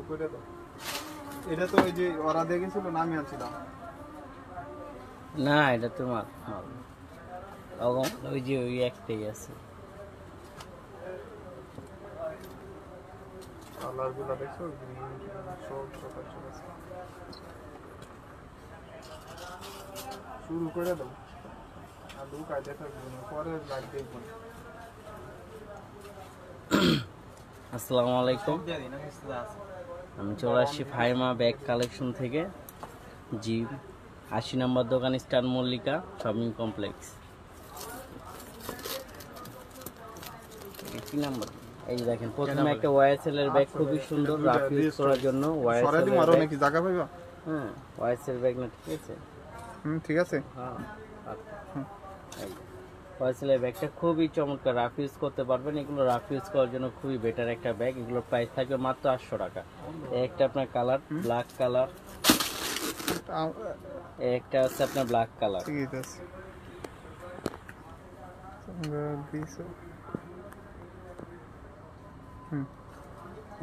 করে দাও। এটা তো ওই যে ওরা দেখেছিল না, আমি আনছিলাম না, এটা তোমার ওই যে ওই একটাই আছে। কালারগুলো দেখছো, গ্রিন সব প্রকার আছে। শুরু করে দাও, আর দু কাজে থাকবে না, পরে লাইট দেখবো না। আসসালামু আলাইকুম, আমি চলে আসছি ফাইমা ব্যাগ কালেকশন থেকে। জি, 80 নম্বর দোকান, স্টার মল্লিকা শপিং কমপ্লেক্স। কি নাম্বার? এই দেখেন, প্রথমে একটা ওয়াইএসএল এর ব্যাগ, খুবই সুন্দর রাফ ইউজ করার জন্য। ওয়াইএসএল এর ব্যাগ, নাকি জায়গা পাইবা? হ্যাঁ, ওয়াইএসএল ব্যাগ না, ঠিক আছে? ঠিক আছে। হ্যাঁ, এই ওয়াইএসএল এর ব্যাগটা খুবই চমৎকার, রাফ ইউজ করতে পারবেন। এগুলো রাফ ইউজ করার জন্য খুবই বেটার একটা ব্যাগ। এগুলোর প্রাইস থাকবে মাত্র 800 টাকা। একটা আপনার কালার ব্ল্যাক কালার, একটা আছে আপনার ব্ল্যাক কালার। ঠিক আছে,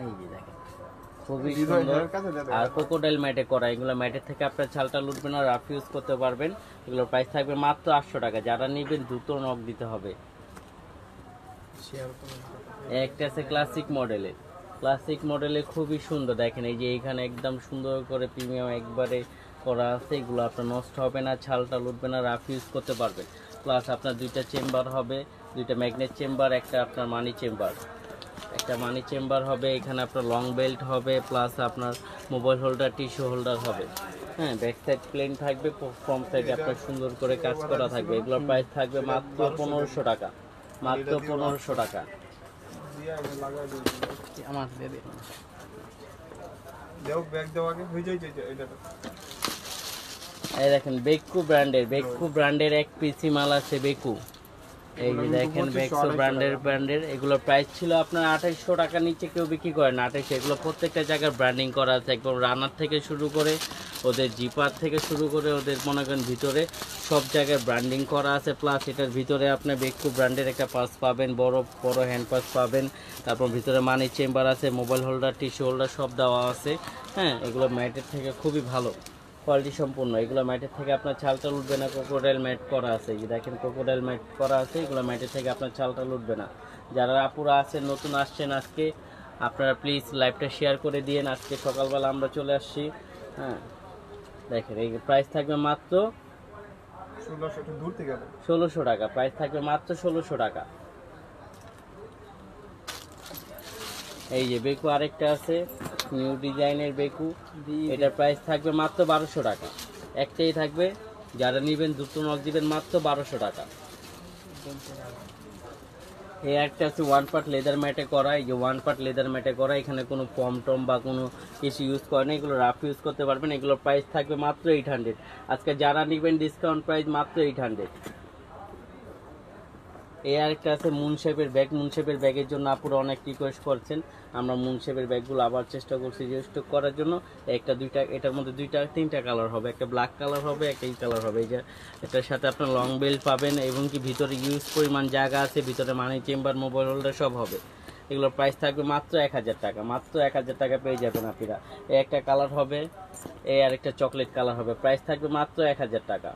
এই যে দেখেন, খুবই সুন্দর। আর ক্রোকোডাইল ম্যাটে করা, এগুলো ম্যাটের থেকে আপনার ছালটা লুটবে না, রাফ ইউজ করতে পারবেন। এগুলোর প্রাইস থাকবে মাত্র 800 টাকা। যারা নেবেন দ্রুত নক দিতে হবে। একটা আছে ক্লাসিক মডেলের, ক্লাসিক মডেলে খুবই সুন্দর। দেখেন এই যে এখানে একদম সুন্দর করে প্রিমিয়াম একবারে করা আছে। এগুলো আপনার নষ্ট হবে না, ছালটা লুটবে না, রাফ ইউজ করতে পারবেন। প্লাস আপনার দুইটা চেম্বার হবে, দুইটা ম্যাগনেট চেম্বার, একটা আপনার মানি চেম্বার, একটা মানি চেম্বার হবে। এখানে আপনার লং বেল্ট হবে, প্লাস আপনার মোবাইল হোল্ডার, টিস্যু হোল্ডার হবে। হ্যাঁ, ব্যাক সাইড প্লেন থাকবে, ফ্রন্ট সাইডে আপনার সুন্দর করে কাজ করা থাকবে। এগুলোর প্রাইস থাকবে মাত্র 1500 টাকা, মাত্র 1500 টাকা। আমার এই দেখেন বেকু ব্র্যান্ডের এক পিসি মাল আছে বেকু। এই যে দেখেন বেক্সো ব্র্যান্ডের এগুলোর প্রাইস ছিল আপনার 2800 টাকা, নিচে কেউ বিক্রি করে না 2800। এগুলো প্রত্যেকটা জায়গায় ব্র্যান্ডিং করা আছে, একদম রানার থেকে শুরু করে ওদের জিপার থেকে শুরু করে ওদের মনে করেন ভিতরে সব জায়গায় ব্র্যান্ডিং করা আছে। প্লাস এটার ভিতরে আপনি বেকু ব্র্যান্ডের একটা পার্স পাবেন, বড় বড় হ্যান্ড পার্স পাবেন। তারপর ভিতরে মানি চেম্বার আছে, মোবাইল হোল্ডার, টিস্যু হোল্ডার সব দেওয়া আছে। হ্যাঁ, এগুলো ম্যাটের থেকে খুবই ভালো কোয়ালিটি সম্পূর্ণ। এগুলো ম্যাটের থেকে আপনার ছালটা লুটবে না। ক্রোকোডাইল ম্যাট করা আছে, এই দেখেন ক্রোকোডাইল ম্যাট করা আছে। এগুলো ম্যাটের থেকে আপনার ছালটা লুটবে না। যারা আপুরা আছেন নতুন আসছেন আজকে, আপনারা প্লিজ লাইভটা শেয়ার করে দিয়েন। আজকে সকালবেলা আমরা চলে আসছি। হ্যাঁ, দেখেন এই প্রাইস থাকবে মাত্র 1600 টাকা। প্রাইস থাকবে মাত্র 1600 টাকা। এই যে বেকু আরেকটা আছে, নিউ ডিজাইনের বেকু, এটার প্রাইস থাকবে মাত্র 1200 টাকা। একটাই থাকবে, যারা নেবেন দ্রুত নক দিবেন, মাত্র 1200 টাকা। এই একটা আছে ওয়ান পার্ট লেদার ম্যাটে করা। এই যে ওয়ান পার্ট লেদার ম্যাটে করা, এখানে কোনো ফর্ম টম বা কোনো কিছু ইউজ করে না, এগুলো রাফ ইউজ করতে পারবেন। এগুলোর প্রাইস থাকবে মাত্র 800। আজকে যারা নেবেন ডিসকাউন্ট প্রাইস মাত্র 800। এই আরেকটা আছে মুনশেপের ব্যাগ। মুনশেপের ব্যাগের জন্য আপুরা অনেক রিকোয়েস্ট করছেন, আমরা মুনশেপের ব্যাগগুলো আবার চেষ্টা করছি স্টক করার জন্য। একটা দুইটা, এটার মধ্যে তিনটা কালার হবে, একটা ব্ল্যাক কালার হবে, একটা এই কালার হবে। এই যে এটার সাথে আপনার লং বেল্ট পাবেন, এবং কি ভিতরে ইউজ পরিমাণ জায়গা আছে, ভিতরে মানি চেম্বার, মোবাইল হোল্ডার সব হবে। এগুলোর প্রাইস থাকবে মাত্র 1000 টাকা, মাত্র 1000 টাকা পেয়ে যাবেন আপনারা। এই একটা কালার হবে, এই আরেকটা চকলেট কালার হবে, প্রাইস থাকবে মাত্র 1000 টাকা।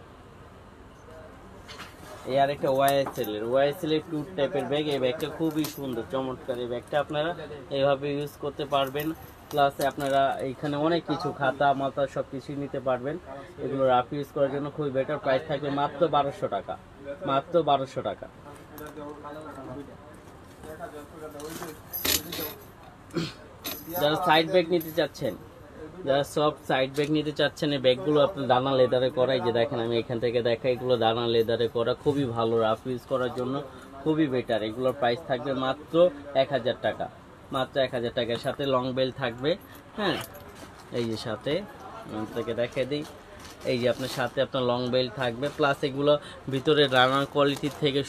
এই আর একটা ওয়াইএসএল এর টুর টাইপের ব্যাগ। এই ব্যাগটা খুবই সুন্দর চমৎকার। এই ব্যাগটা আপনারা এইভাবে ইউজ করতে পারবেন। প্লাস আপনারা এখানে অনেক কিছু খাতা মাথা সব কিছুই নিতে পারবেন। এগুলো রাফ ইউজ করার জন্য খুবই বেটার। প্রাইস থাকবে মাত্র 1200 টাকা, মাত্র 1200 টাকা। যারা সাইড ব্যাগ নিতে চাচ্ছেন, যারা সব সাইড ব্যাগ নিতে চাচ্ছেন, এই ব্যাগগুলো আপনার দানা লেদারে করা। এই যে দেখেন আমি এখান থেকে দেখাই, এগুলো দানা লেদারে করা, খুবই ভালো, রাফ ইউজ করার জন্য খুবই বেটার। এগুলোর প্রাইস থাকবে মাত্র 1000 টাকা, মাত্র 1000 টাকার সাথে লং বেল্ট থাকবে। হ্যাঁ, এই যে সাথে থেকে দেখাই দিই, এই যে আপনার সাথে আপনার লং বেল্ট থাকবে। প্লাস এগুলো ভিতরে রানার কোয়ালিটি থেকে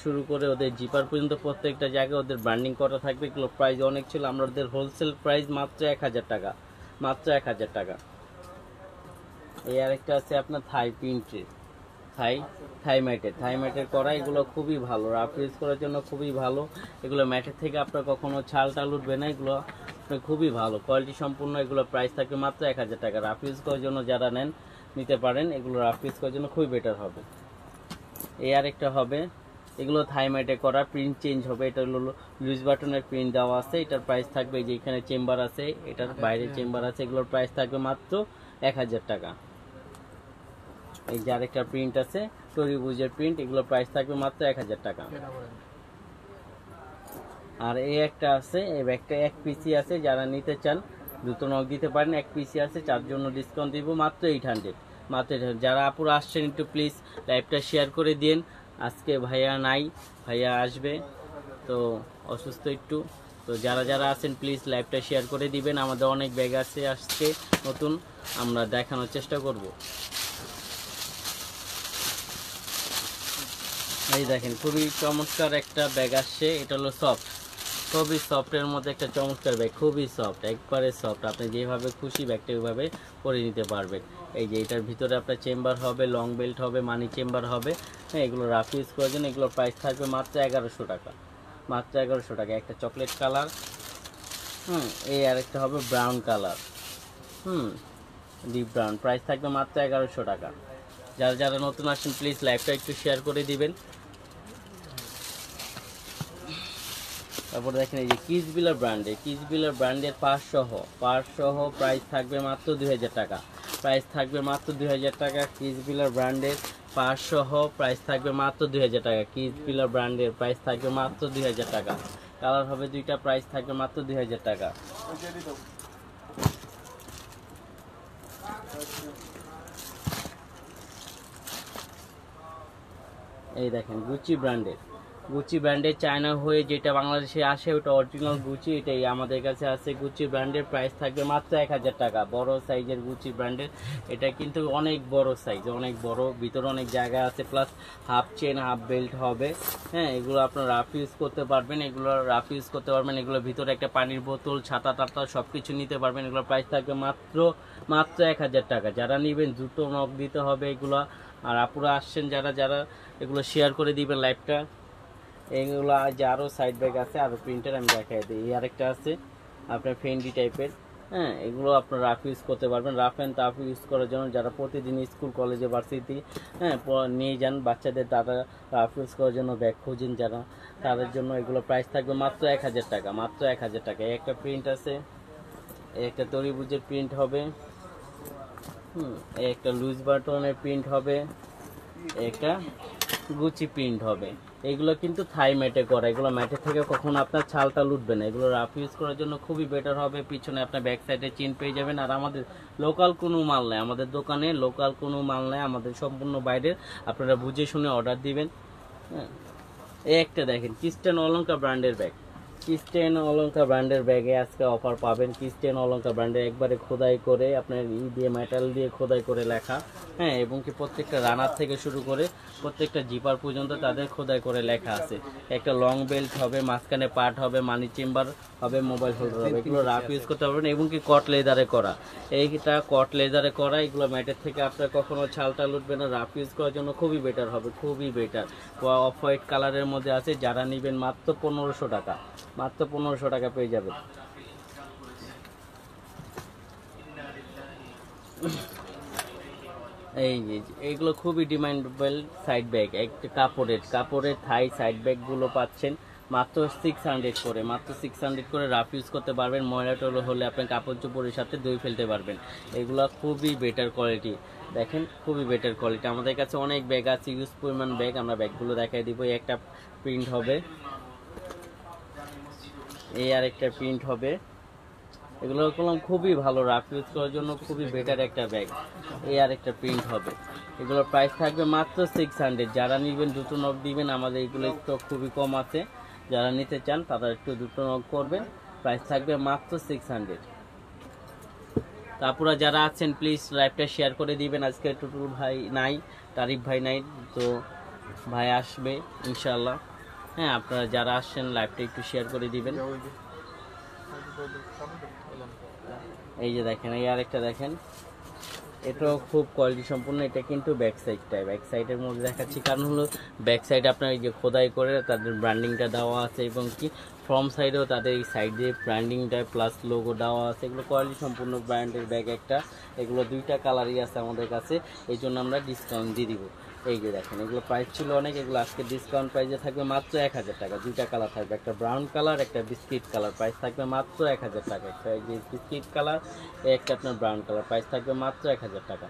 শুরু করে ওদের জিপার পর্যন্ত প্রত্যেকটা জায়গায় ওদের ব্র্যান্ডিং করা থাকবে। এগুলো প্রাইস অনেক ছিল, আমরা ওদের হোলসেল প্রাইস মাত্র 1000 টাকা, মাত্র 1000 টাকা। এই আরেকটা আছে আপনার থাই প্রিন্টের, থাইম্যাটের করা, এগুলো খুবই ভালো, রাফ ইউজ করার জন্য খুবই ভালো। এগুলো ম্যাটের থেকে আপনার কখনো ছাল টাল উঠবে না, এগুলো খুবই ভালো কোয়ালিটি সম্পূর্ণ। এগুলো প্রাইস থাকবে মাত্র 1000 টাকা। রাফ ইউজ করার জন্য যারা নেন নিতে পারেন, এগুলো রাফ ইউজ করার জন্য খুবই বেটার হবে। এই আরেকটা হবে, এগুলো থাইম্যাটে করা, প্রিন্ট চেঞ্জ হবে। এটা হলো লুজ বাটনের প্রিন্ট দেওয়া আছে। এটার প্রাইস থাকবে, যে এখানে চেম্বার আছে, এটার বাইরে চেম্বার আছে, এগুলোর প্রাইস থাকবে মাত্র 1000 টাকা। এই যে আরেকটা প্রিন্ট আছে তরিবুজের প্রিন্ট, এগুলোর প্রাইস থাকবে মাত্র 1000 টাকা। আর এই একটা আছে, এই ব্যাগটা 1 পিসি আছে, যারা নিতে চান দ্রুত নক দিতে পারেন। 1 পিসি আছে, তার জন্য ডিসকাউন্ট দিব মাত্র 800, মাত্র 800। যারা আপুরা আসছেন একটু প্লিজ লাইভটা শেয়ার করে দিন। আজকে ভাইয়া নাই, ভাইয়া আসবে তো অসুস্থ একটু, তো যারা যারা আছেন প্লিজ লাইভটা শেয়ার করে দিবেন। আমাদের অনেক ব্যাগ আছে আজকে নতুন, আমরা দেখানোর চেষ্টা করব। এই দেখেন খুবই চমৎকার একটা ব্যাগ আসছে, এটা হলো সফট, খুবই সফটের মধ্যে একটা চমৎকার ব্যাগ, খুবই সফট, একবারে সফট। আপনি যেভাবে খুশি ব্যাগটা ওইভাবে পরে নিতে পারবেন। এই যে এটার ভিতরে আপনার চেম্বার হবে, লং বেল্ট হবে, মানি চেম্বার হবে। হ্যাঁ, এগুলো রাফ ইউজ করার জন্য এগুলোর প্রাইস থাকবে মাত্র 1100 টাকা, মাত্র 1100 টাকা। একটা চকলেট কালার, এই আরেকটা হবে brown colour, deep brown, price থাকবে মাত্র 1100 টাকা। যারা যারা নতুন আসেন প্লিজ লাইভটা একটু শেয়ার করে দিবেন। তারপর দেখেন এই যে কিসবিলার ব্র্যান্ডের পার্স সহ প্রাইস থাকবে মাত্র 2000 টাকা, প্রাইস থাকবে মাত্র 2000 টাকা। কিসবিলার ব্র্যান্ডের পার্স সহ প্রাইস থাকবে মাত্র 2000 টাকা। কিসবিলার ব্র্যান্ডের প্রাইস থাকবে মাত্র 2000 টাকা। কালার হবে দুইটা, প্রাইস থাকবে মাত্র 2000 টাকা। এই দেখেন গুচি ব্র্যান্ডের চায়না হয়ে যেটা বাংলাদেশে আসে ওটা অরিজিনাল গুচি, এটাই আমাদের কাছে আছে। গুচি ব্র্যান্ডের প্রাইস থাকবে মাত্র 1000 টাকা। বড় সাইজের গুচি ব্র্যান্ডের, এটা কিন্তু অনেক বড় সাইজ, অনেক বড়, ভিতরে অনেক জায়গা আছে, plus half chain half belt হবে। হ্যাঁ, এগুলো আপনার রাফ ইউজ করতে পারবেন, এগুলোর ভিতরে একটা পানির বোতল, ছাতা টাতা সব কিছু নিতে পারবেন। এগুলোর প্রাইস থাকবে মাত্র 1000 টাকা। যারা নেবেন দ্রুত নক দিতে হবে এগুলো। আর আপুরা আসছেন যারা যারা, এগুলো শেয়ার করে দিবেন লাইভটা। এইগুলো যে আরও সাইড ব্যাগ আছে, আরও প্রিন্টার আমি দেখাই দিই। এই আরেকটা আছে আপনার ফেন্ডি টাইপের, হ্যাঁ, এগুলো আপনার রাফ ইউজ করতে পারবেন। রাফ অ্যান্ড টাফ ইউজ করার জন্য যারা প্রতিদিন স্কুল কলেজে ভার্সিটি নিয়ে যান বাচ্চাদের, তারা রাফ ইউজ করার জন্য ব্যাগ খুঁজেন যারা, তাদের জন্য এগুলো প্রাইস থাকবে মাত্র 1000 টাকা, মাত্র 1000 টাকা। এই একটা প্রিন্ট আছে, এই একটা তরিবুজের প্রিন্ট হবে, এই একটা লুজ বাটনের প্রিন্ট হবে, একটা গুচি প্রিন্ট হবে। এগুলো কিন্তু থাই ম্যাটে করা, এগুলো ম্যাটের থেকে কখনো আপনার ছালটা লুটবে না। এগুলো রাফ ইউজ করার জন্য খুবই বেটার হবে। পিছনে আপনার ব্যাক সাইডে চেন পেয়ে যাবেন। আর আমাদের লোকাল কোনো মাল নেই, আমাদের দোকানে লোকাল কোনো মাল নেই, আমাদের সম্পূর্ণ বাইরের। আপনারা বুঝে শুনে অর্ডার দিবেন। হ্যাঁ, এই একটা দেখেন কিস্টেন অলঙ্কার ব্র্যান্ডের ব্যাগে আজকে অফার পাবেন। কিস্টেন অলঙ্কার ব্র্যান্ডের একবারে খোদাই করে আপনার দিয়ে মেটাল দিয়ে খোদাই করে লেখা, হ্যাঁ, এবং কি প্রত্যেকটা রানার থেকে শুরু করে প্রত্যেকটা জিপার পর্যন্ত তাদের খোদাই করে লেখা আছে। একটা লং বেল্ট হবে, মাঝখানে পার্ট হবে, মানি চেম্বার হবে, মোবাইল হোল্ডার হবে। এগুলো রাফ ইউজ করতে পারবেন এবং কি কট লেদারে করা, এইটা কট লেদারে করা। এগুলো ম্যাটের থেকে আপনার কখনো ছালটা লুটবে না। রাফ ইউজ করার জন্য খুবই বেটার হবে, খুবই বেটার। অফ হোয়াইট কালারের মধ্যে আছে, যারা নেবেন মাত্র 1500 টাকা, মাত্র 1500 টাকা পেয়ে যাবেন। এই যে এইগুলো খুবই ডিমান্ডেবল সাইড ব্যাগ, একটা কাপড়ের থাই সাইড ব্যাগগুলো পাচ্ছেন মাত্র 600 করে, মাত্র 600 করে। রাফ ইউজ করতে পারবেন, ময়লা টলো হলে আপনি কাপড় চোপড়ের সাথে ধুয়ে ফেলতে পারবেন। এগুলো খুবই বেটার কোয়ালিটি, দেখেন খুবই বেটার কোয়ালিটি। আমাদের কাছে অনেক ব্যাগ আছে, ইউজ পরিমাণ ব্যাগ, আমরা ব্যাগগুলো দেখাই দিব। একটা প্রিন্ট হবে, এই আর একটা প্রিন্ট হবে। এগুলো করলাম খুবই ভালো, রাফ ইউজ করার জন্য খুবই বেটার একটা ব্যাগ। এই আর একটা প্রিন্ট হবে, এগুলোর প্রাইস থাকবে মাত্র 600। যারা নেবেন দুটো নক দিবেন, আমাদের এগুলো স্টক খুবই কম আছে। যারা নিতে চান তারা একটু দুটো নক করবেন, প্রাইস থাকবে মাত্র 600। তারপরে যারা আছেন প্লিজ লাইভটা শেয়ার করে দিবেন। আজকে টুটুল ভাই নাই, তারিফ ভাই নাই, তো ভাই আসবে ইনশাল্লাহ। হ্যাঁ, আপনারা যারা আসছেন লাইভটা একটু শেয়ার করে দিবেন। এই যে দেখেন, এই আরেকটা দেখেন, এটাও খুব কোয়ালিটি সম্পূর্ণ। এটা কিন্তু ব্যাক সাইডটা, ব্যাক সাইডের মধ্যে দেখাচ্ছি কারণ হলো ব্যাক সাইডে আপনার এই যে খোদাই করে তাদের ব্র্যান্ডিংটা দেওয়া আছে এবং কি ফ্রন্ট সাইডেও তাদের এই সাইডে ব্র্যান্ডিংটা প্লাস লোগো দেওয়া আছে। এগুলো কোয়ালিটি সম্পূর্ণ ব্র্যান্ডের ব্যাগ একটা। এগুলো দুইটা কালারই আছে আমাদের কাছে, এই জন্য আমরা ডিসকাউন্ট দিয়ে দিব। এই যে দেখেন এগুলো প্রাইস ছিল অনেক, এগুলো আজকে ডিসকাউন্ট প্রাইসে থাকবে মাত্র 1000 টাকা। দুইটা কালার থাকবে, একটা ব্রাউন কালার একটা বিস্কিট কালার, প্রাইস থাকবে মাত্র 1000 টাকা। একটা এই যে বিস্কিট কালার, একটা আপনার ব্রাউন কালার, প্রাইস থাকবে মাত্র 1000 টাকা।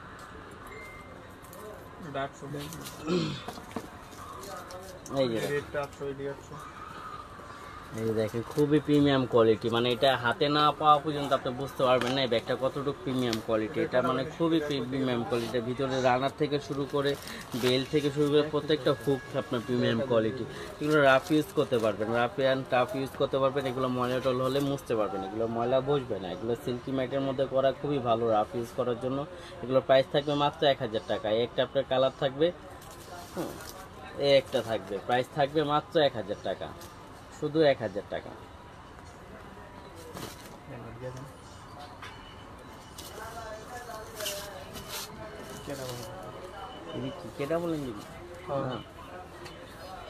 এই যে এই দেখেন খুবই প্রিমিয়াম কোয়ালিটি, মানে এটা হাতে না পাওয়া পর্যন্ত আপনি বুঝতে পারবেন না এই ব্যাগটা কতটুকু প্রিমিয়াম কোয়ালিটি। এটা মানে খুবই প্রিমিয়াম কোয়ালিটি, ভিতরে রানার থেকে শুরু করে বেল থেকে শুরু করে প্রত্যেকটা হুক আপনার প্রিমিয়াম কোয়ালিটি। এগুলো রাফ ইউজ করতে পারবেন, রাফ অ্যান্ড টাফ ইউজ করতে পারবেন। এগুলো ময়লা টল হলে মুছতে পারবেন, এগুলো ময়লা বসবে না। এগুলো সিল্কি ম্যাটের মধ্যে করা, খুবই ভালো রাফ ইউজ করার জন্য। এগুলোর প্রাইস থাকবে মাত্র 1000 টাকা। একটা আপনার কালার থাকবে, এই একটা থাকবে, প্রাইস থাকবে মাত্র 1000 টাকা, শুধু 1000 টাকা।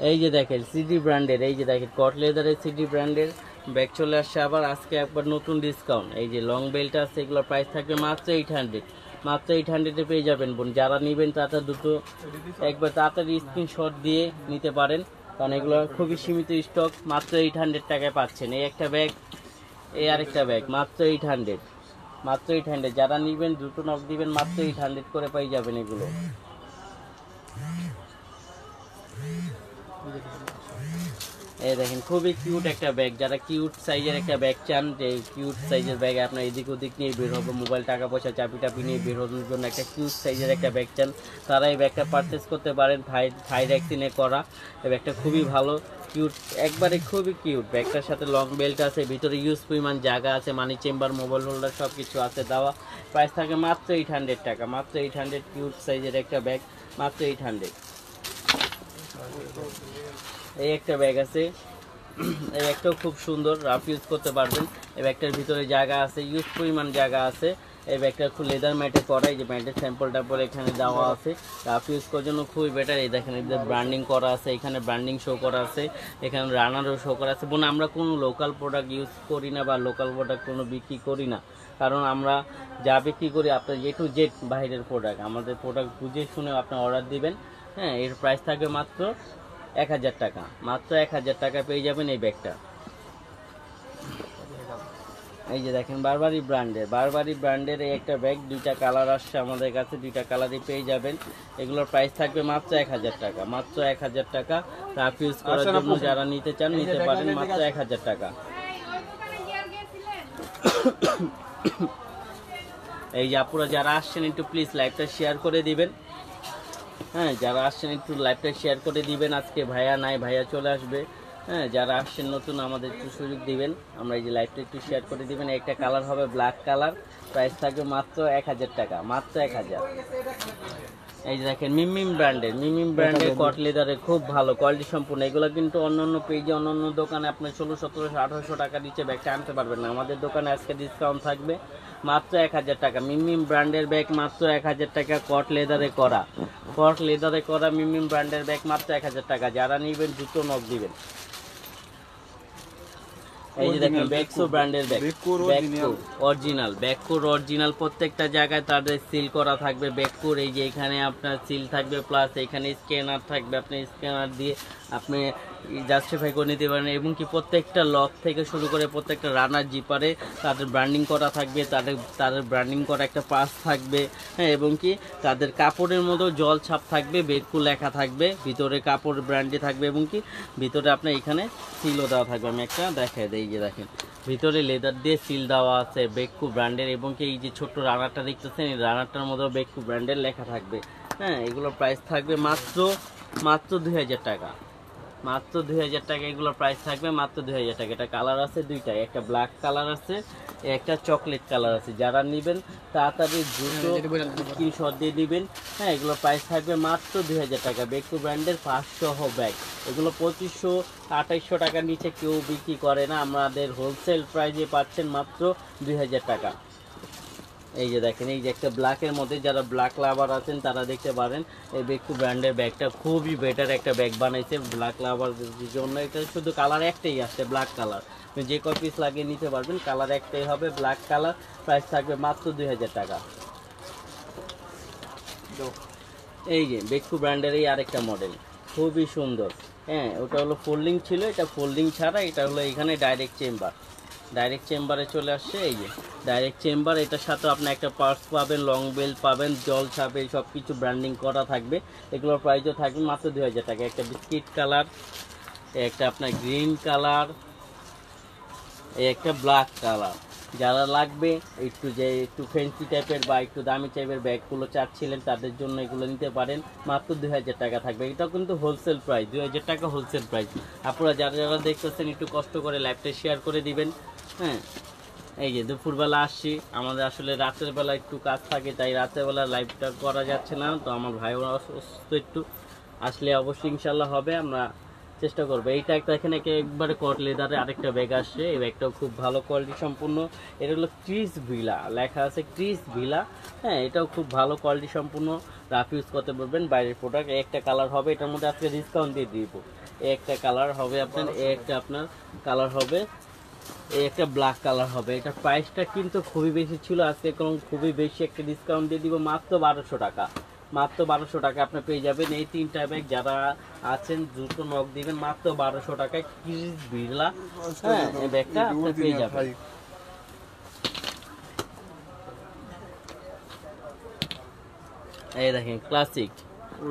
এই যে দেখেন সিডি ব্র্যান্ডের, এই যে দেখেন কট লেদারের সিডি ব্র্যান্ডের ব্যাগ চলে আসছে আবার আজকে একবার নতুন ডিসকাউন্ট। এই যে লং বেল্ট আছে, এগুলোর প্রাইস থাকবে মাত্র 800, মাত্র 800-এ পেয়ে যাবেন বোন। যারা নেবেন তারা দুটো একবার তাড়াতাড়ি স্ক্রিনশট দিয়ে নিতে পারেন, কারণ এগুলো খুবই সীমিত স্টক। মাত্র 800 টাকায় পাচ্ছেন এই একটা ব্যাগ, এই আরেকটা ব্যাগ, মাত্র 800, মাত্র 800। যারা নেবেন দুটো নক দিবেন, মাত্র 800 করে পেয়ে যাবেন এগুলো। এই দেখেন খুবই কিউট একটা ব্যাগ, যারা কিউট সাইজের একটা ব্যাগ চান, যে কিউট সাইজের ব্যাগ আপনার এদিক ওদিক নিয়ে বের হবে, মোবাইল টাকা পয়সা চাবি টাবি নিয়ে বের হওয়ার জন্য একটা কিউট সাইজের একটা ব্যাগ চান, তারা এই ব্যাগটা পারচেস করতে পারেন। থাইরেক্সিনে করা এই ব্যাগটা খুবই ভালো, কিউট, একবারে খুবই কিউট। ব্যাগটার সাথে লং বেল্ট আছে, ভিতরে ইউজ পরিমাণ জায়গা আছে, মানি চেম্বার, মোবাইল হোল্ডার সব কিছু আছে দেওয়া। প্রাইস থাকে মাত্র 800 টাকা, মাত্র 800। কিউট সাইজের একটা ব্যাগ, মাত্র 800। এই একটা ব্যাগ আছে, এই ব্যাগটাও খুব সুন্দর, রাফ ইউজ করতে পারবেন। এই ব্যাগটার ভিতরে জায়গা আছে, ইউজ পরিমাণ জায়গা আছে। এই ব্যাগটা খুব লেদার ম্যাটে করা, এই যে ম্যাটের স্যাম্পলটা পরে এখানে দেওয়া আছে, রাফ ইউজ করার জন্য খুবই বেটার। এই দেখেন এদের ব্র্যান্ডিং করা আছে, এখানে ব্র্যান্ডিং শো করা আছে, এখানে রানারও শো করা আছে। বোন আমরা কোনো লোকাল প্রোডাক্ট ইউজ করি না বা লোকাল প্রোডাক্ট কোনো বিক্রি করি না, কারণ আমরা যা বিক্রি করি আপনার এ টু জেড বাইরের প্রোডাক্ট। আমাদের প্রোডাক্ট বুঝে শুনে আপনার অর্ডার দিবেন। হ্যাঁ, এর প্রাইস থাকবে মাত্র 1000 টাকা, মাত্র 1000 টাকা পেয়ে যাবেন এই ব্যাগটা। এই যে দেখেন বারবারি ব্র্যান্ডের এই একটা ব্যাগ, দুইটা কালার আসছে আমাদের কাছে, দুইটা কালারই পেয়ে যাবেন। এগুলোর প্রাইস থাকবে মাত্র 1000 টাকা, মাত্র 1000 টাকা। রাফ ইউজ করার জন্য যারা নিতে চান নিতে পারেন, মাত্র 1000 টাকা। এই যে আপুরা যারা আসছেন একটু প্লিজ লাইভটা শেয়ার করে দিবেন। হ্যাঁ, যারা আসছেন একটু লাইভটা শেয়ার করে দিবেন। আজকে ভাইয়া নাই, ভাইয়া চলে আসবে। হ্যাঁ, যারা আসছেন নতুন আমাদের একটু সুযোগ দিবেন, আমরা এই যে লাইভটা একটু শেয়ার করে দিবেন। একটা কালার হবে ব্ল্যাক কালার, প্রাইস থাকবে মাত্র 1000 টাকা, মাত্র 1000। এই যে দেখেন মিমিম ব্র্যান্ডের কট লেদারের খুব ভালো কোয়ালিটি সম্পূর্ণ। এগুলো কিন্তু অন্যান্য পেজে অন্যান্য দোকানে আপনি 1600, 1700, 1800 টাকা নিচে ব্যাগটা আনতে পারবেন না। আমাদের দোকানে আজকে ডিসকাউন্ট থাকবে মাত্র 1000 টাকা। মিমিম ব্র্যান্ডের ব্যাগ মাত্র 1000 টাকা, কট লেদারে করা মিমিম ব্র্যান্ডের ব্যাগ মাত্র 1000 টাকা। যারা নেবেন দুটো নক দিবেন। এই যে দেখেন বেককো ব্র্যান্ডের ব্যাগ, বেককোর অরিজিনাল প্রত্যেকটা জায়গায় তাদের সিল করা থাকবে বেককোর। এই যে এখানে আপনার সিল থাকবে, প্লাস এখানে স্ক্যানার থাকবে, আপনি স্ক্যানার দিয়ে আপনি জাস্টিফাই করে নিতে পারেন। এবং কি প্রত্যেকটা লক থেকে শুরু করে প্রত্যেকটা রানার জিপারে তাদের ব্র্যান্ডিং করা থাকবে, তাদের ব্র্যান্ডিং করা একটা পাস থাকবে। হ্যাঁ, এবং কি তাদের কাপড়ের মতো জল ছাপ থাকবে, বেককো লেখা থাকবে, ভিতরে কাপড় ব্র্যান্ডে থাকবে, এবং কি ভিতরে আপনার এখানে সিলও দেওয়া থাকবে। আমি একটা দেখাই দিই, এই যে দেখেন ভিতরে লেদার দিয়ে সিল দেওয়া আছে বেককো ব্র্যান্ডের। এবং কি এই যে ছোট্ট রানারটা দেখতেছেন, এই রানারটার মধ্যেও বেককো ব্র্যান্ডের লেখা থাকবে। হ্যাঁ, এগুলোর প্রাইস থাকবে মাত্র 2000 টাকা, মাত্র 2000 টাকা। এগুলোর প্রাইস থাকবে মাত্র 2000 টাকা। এটা কালার আছে দুইটাই, একটা ব্ল্যাক কালার আছে, একটা চকলেট কালার আছে। যারা নেবেন তাড়াতাড়ি দুটো স্ক্রিনশট দিয়ে দিবেন। হ্যাঁ, এগুলোর প্রাইস থাকবে মাত্র 2000 টাকা। বেককো ব্র্যান্ডের 500 ব্যাগ, এগুলো 2500, 2800 টাকার নিচে কেউ বিক্রি করে না। আমাদের হোলসেল প্রাইসে পাচ্ছেন মাত্র 2000 টাকা। এই যে দেখেন, এই যে একটা ব্ল্যাকের মধ্যে যারা ব্ল্যাক লাভার আছেন তারা দেখতে পারেন। এই বেকু ব্র্যান্ডের ব্যাগটা খুবই বেটার একটা ব্যাগ বানাইছে ব্ল্যাক লাভার জন্য। এটা শুধু কালার একটাই আছে, ব্ল্যাক কালার। যে কয় পিস লাগিয়ে নিতে পারবেন, কালার একটাই হবে ব্ল্যাক কালার। প্রাইস থাকবে মাত্র 2000 টাকা। এই যে বেকু ব্র্যান্ডের এই আরেকটা মডেল, খুবই সুন্দর। হ্যাঁ, ওটা হলো ফোল্ডিং ছিল, এটা ফোল্ডিং ছাড়া। এটা হলো এখানে ডাইরেক্ট চেম্বার, ডাইরেক্ট চেম্বারে চলে আসছে। এই যে ডাইরেক্ট চেম্বার, এটার সাথে আপনি একটা পার্স পাবেন, লং বেল্ট পাবেন, জল ছাপে সব কিছু ব্র্যান্ডিং করা থাকবে। এগুলোর প্রাইসও থাকবে মাত্র 2000 টাকা। একটা বিস্কিট কালার, একটা আপনার গ্রিন কালার, এই একটা ব্ল্যাক কালার। যারা লাগবে একটু ফ্যান্সি টাইপের বা একটু দামি টাইপের ব্যাগগুলো চাচ্ছিলেন, তাদের জন্য এগুলো নিতে পারেন। মাত্র 2000 টাকা থাকবে। এটাও কিন্তু হোলসেল প্রাইস, 2000 টাকা হোলসেল প্রাইস। আপনারা যারা যারা দেখতেছেন একটু কষ্ট করে লাইভটা শেয়ার করে দিবেন। হ্যাঁ, এই যে দুপুরবেলা আসছি, আমাদের আসলে রাতের বেলা একটু কাজ থাকে, তাই রাতের বেলা লাইভটা করা যাচ্ছে না। তো আমার ভাইও অসুস্থ একটু, আসলে অবশ্যই ইনশাল্লাহ হবে, আমরা চেষ্টা করবো। এইটা একটা এখানে একবারে কট লেদারে আরেকটা ব্যাগ আসছে। এই ব্যাগটাও খুব ভালো কোয়ালিটি সম্পূর্ণ। এটা হলো ক্রিস ভিলা, লেখা আছে ক্রিস ভিলা। হ্যাঁ, এটাও খুব ভালো কোয়ালিটি সম্পূর্ণ, রাফ ইউজ করতে পারবেন। বাইরের প্রোডাক্ট একটা কালার হবে, এটার মধ্যে আজকে ডিসকাউন্ট দিয়ে দিব। একটা কালার হবে আপনার, একটা আপনার কালার হবে, এই একটা ব্ল্যাক কালার হবে। এটা প্রাইসটা কিন্তু খুবই বেশি ছিল, আজকে খুবই বেশি একটা ডিসকাউন্ট দিয়ে দিব, মাত্র 1200 টাকা। মাত্র 1200 টাকা আপনি পেয়ে যাবেন এই তিনটা ব্যাগ। যারা আছেন দ্রুত নক দিবেন, মাত্র 1200 টাকায় ক্রিস ভিলা। হ্যাঁ, এই ব্যাগটা আপনি পেয়ে যাবেন। এই দেখেন ক্লাসিক,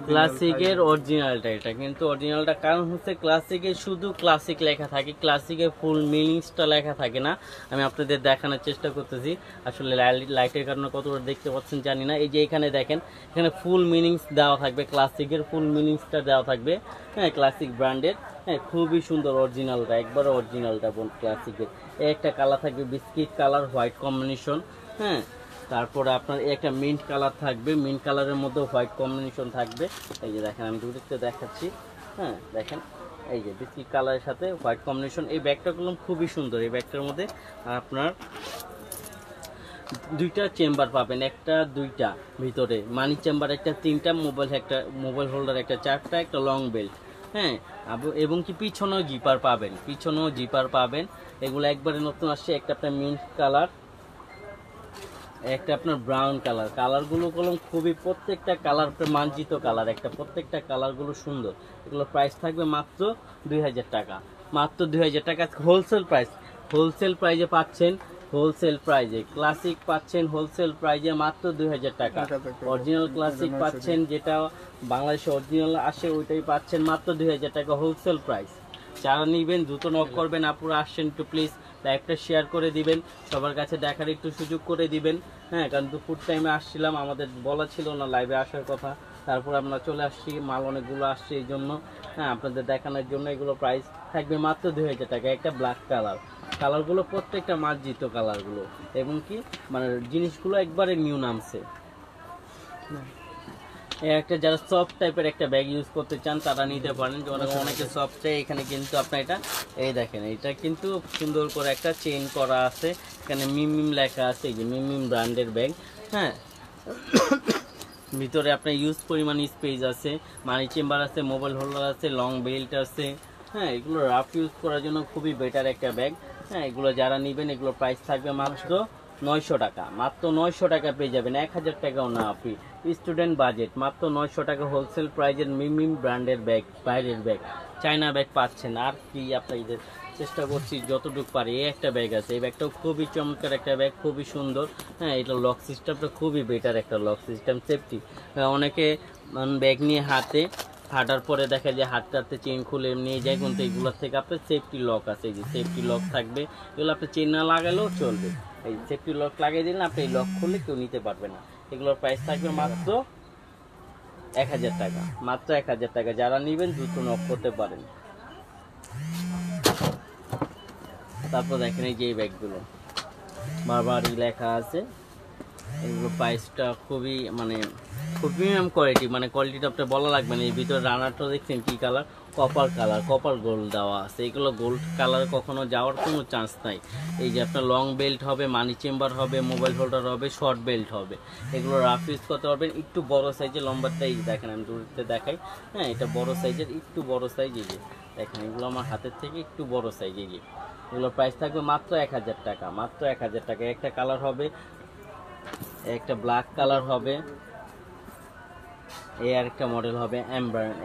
ক্লাসিকের অরিজিনালটা। এটা কিন্তু অরিজিনালটা, কারণ হচ্ছে ক্লাসিকে শুধু ক্লাসিক লেখা থাকে, ক্লাসিকের ফুল মিনিংসটা লেখা থাকে না। আমি আপনাদের দেখানোর চেষ্টা করতেছি, আসলে লাইটের কারণে কতটা দেখতে পাচ্ছেন জানি না। এই যে এখানে দেখেন, এখানে ফুল মিনিংস দেওয়া থাকবে, ক্লাসিকের ফুল মিনিংসটা দেওয়া থাকবে। হ্যাঁ, ক্লাসিক ব্র্যান্ডের। হ্যাঁ, খুবই সুন্দর অরিজিনালটা, একবারে অরিজিনালটা ক্লাসিকের। একটা কালার থাকবে বিস্কিট কালার, হোয়াইট কম্বিনেশন। হ্যাঁ, তারপরে আপনার একটা মিন্ট কালার থাকবে, মিন্ট কালারের মধ্যে হোয়াইট কম্বিনেশন থাকবে। এই যে দেখেন, আমি দূরে দেখাচ্ছি। হ্যাঁ, দেখেন, এই যে বিস্কিট কালারের সাথে হোয়াইট কম্বিনেশন। এই ব্যাগটা করলাম খুবই সুন্দর। এই ব্যাগটার মধ্যে আপনার দুইটা চেম্বার পাবেন, একটা দুইটা ভিতরে মানি চেম্বার একটা, তিনটা মোবাইল, একটা মোবাইল হোল্ডার একটা, চারটা, একটা লং বেল্ট। হ্যাঁ, এবং কি পিছনেও জিপার পাবেন, পিছনেও জিপার পাবেন। এগুলো একবারে নতুন আসছে। একটা আপনার মিন্ট কালার, একটা আপনার ব্রাউন কালার। কালারগুলো কলম খুবই, প্রত্যেকটা কালার মার্জিত কালার, একটা প্রত্যেকটা কালারগুলো সুন্দর। এগুলো প্রাইস থাকবে মাত্র 2000 টাকা। মাত্র 2000 টাকা হোলসেল প্রাইস। হোলসেল প্রাইজে পাচ্ছেন, হোলসেল প্রাইজে ক্লাসিক পাচ্ছেন হোলসেল প্রাইজে মাত্র 2000 টাকা। অরিজিনাল ক্লাসিক পাচ্ছেন, যেটা বাংলাদেশে অরিজিনাল আসে ওইটাই পাচ্ছেন মাত্র 2000 টাকা হোলসেল প্রাইস। যারা নিবেন দ্রুত নক করবেন। আপনারা আসছেন একটু প্লিজ লাইভটা শেয়ার করে দিবেন, সবার কাছে দেখার একটু সুযোগ করে দিবেন। হ্যাঁ, কারণ দুপুর টাইমে আসছিলাম, আমাদের বলা ছিল না লাইভে আসার কথা, তারপর আমরা চলে আসছি, মাল অনেকগুলো আসছে এই জন্য। হ্যাঁ, আপনাদের দেখানোর জন্য। এগুলো প্রাইস থাকবে মাত্র 2000 টাকা। একটা ব্ল্যাক কালার, কালারগুলো প্রত্যেকটা মার্জিত কালারগুলো, এবং কি মানে জিনিসগুলো একবারে নিউ নামছে। একটা যারা সফট টাইপের একটা ব্যাগ ইউজ করতে চান তারা নিতে পারেন, অনেকে সফট চাই। এখানে কিন্তু আপনার এটা, এই দেখেন, এটা কিন্তু সুন্দর করে একটা চেইন করা আছে, এখানে মিম লেখা আছে। এই যে মিম ব্র্যান্ডের ব্যাগ। হ্যাঁ, ভিতরে আপনার ইউজ পরিমাণ স্পেস আছে, মানি চেম্বার আছে, মোবাইল হোল্ডার আছে, লং বেল্ট আছে। হ্যাঁ, এগুলো রাফ ইউজ করার জন্য খুবই বেটার একটা ব্যাগ। হ্যাঁ, এগুলো যারা নেবেন, এগুলো প্রাইস থাকবে মাত্র 900 টাকা। মাত্র 900 টাকা পেয়ে যাবেন, 1000 টাকাও না আপনি। স্টুডেন্ট বাজেট, মাত্র 900 টাকা হোলসেল প্রাইজের মিম ব্র্যান্ডের ব্যাগ, বাইরের ব্যাগ, চায়না ব্যাগ পাচ্ছেন। আর কি আপনাদের চেষ্টা করছি যতটুকু পারি। এই একটা ব্যাগ আছে, এই ব্যাগটাও খুবই চমৎকার একটা ব্যাগ, খুবই সুন্দর। হ্যাঁ, এটা লক সিস্টেমটা খুবই বেটার একটা লক সিস্টেম, সেফটি। অনেকে ব্যাগ নিয়ে হাঁটার পরে দেখা যায় হাঁটতে চেন খুলে নিয়ে যায়, কিন্তু এগুলোর থেকে আপনার সেফটি লক আছে। এই যে সেফটি লক থাকবে, এগুলো আপনি চেন না লাগালেও চলবে। এই সেফটি লক লাগিয়ে দিলেন, আপনি এই লক খুললে কেউ নিতে পারবে না। এগুলোর প্রাইস থাকবে মাত্র 1000 টাকা। মাত্র 1000 টাকা। যারা নেবেন দ্রুত নক করতে পারেন। তারপর দেখেন এই যে এই ব্যাগগুলো বারবারই লেখা আছে। এগুলো প্রাইসটা খুবই মানে খুব প্রিমিয়াম কোয়ালিটি, মানে কোয়ালিটিটা আপনার বলা লাগবে না। এই ভিতরে রানারটা দেখছেন কি colour, copper colour, copper gold দেওয়া আছে। এগুলো গোল্ড কালার কখনো যাওয়ার কোনো চান্স নাই। এই যে আপনার লং বেল্ট হবে, মানি চেম্বার হবে, মোবাইল হোল্ডার হবে, শর্ট বেল্ট হবে। এগুলো রাফ ইউজ করতে পারবেন। একটু বড় সাইজের লম্বারটা এই দেখেন, আমি দূরতে দেখাই। হ্যাঁ, এটা বড় সাইজের, একটু বড় সাইজ। এই যে দেখেন, এগুলো আমার হাতের থেকে একটু বড় সাইজ। এই যে এগুলোর প্রাইস থাকবে মাত্র 1000 টাকা, মাত্র 1000 টাকা। একটা কালার হবে, একটা ব্ল্যাক কালার হবে, এই আরেকটা মডেল হবে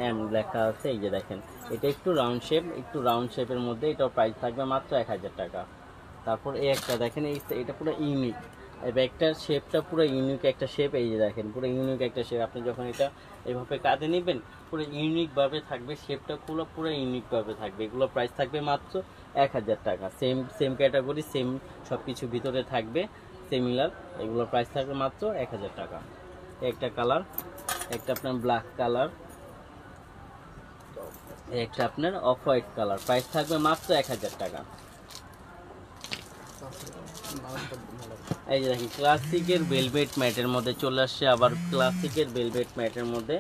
এম লেখা আছে। এই যে দেখেন, এটা একটু রাউন্ড শেপ, একটু রাউন্ড শেপের মধ্যে, এটার প্রাইস থাকবে মাত্র 1000 টাকা। তারপর এই একটা দেখেন, এটা পুরো ইউনিক, এই ব্যাগটার শেপটা পুরো ইউনিক একটা শেপ। এই যে দেখেন, পুরো ইউনিক একটা শেপ। আপনি যখন এটা এইভাবে কাঁধে নেবেন, পুরো ইউনিকভাবে থাকবে, শেপটা পুরো ইউনিকভাবে থাকবে। এগুলো প্রাইস থাকবে মাত্র 1000 টাকা। সেম ক্যাটাগরি, সেম সব কিছু ভিতরে থাকবে, সিমিলার। এগুলোর প্রাইস থাকবে মাত্র 1000 টাকা। একটা কালার, একটা আপনার ব্ল্যাক কালার, একটা আপনার অফ হোয়াইট কালার। প্রাইস থাকবে মাত্র 1000 টাকা। এই যে দেখি, ক্লাসিকের ভেলভেট ম্যাটের মধ্যে চলে আসছে আবার। ক্লাসিকের ভেলভেট ম্যাটের মধ্যে,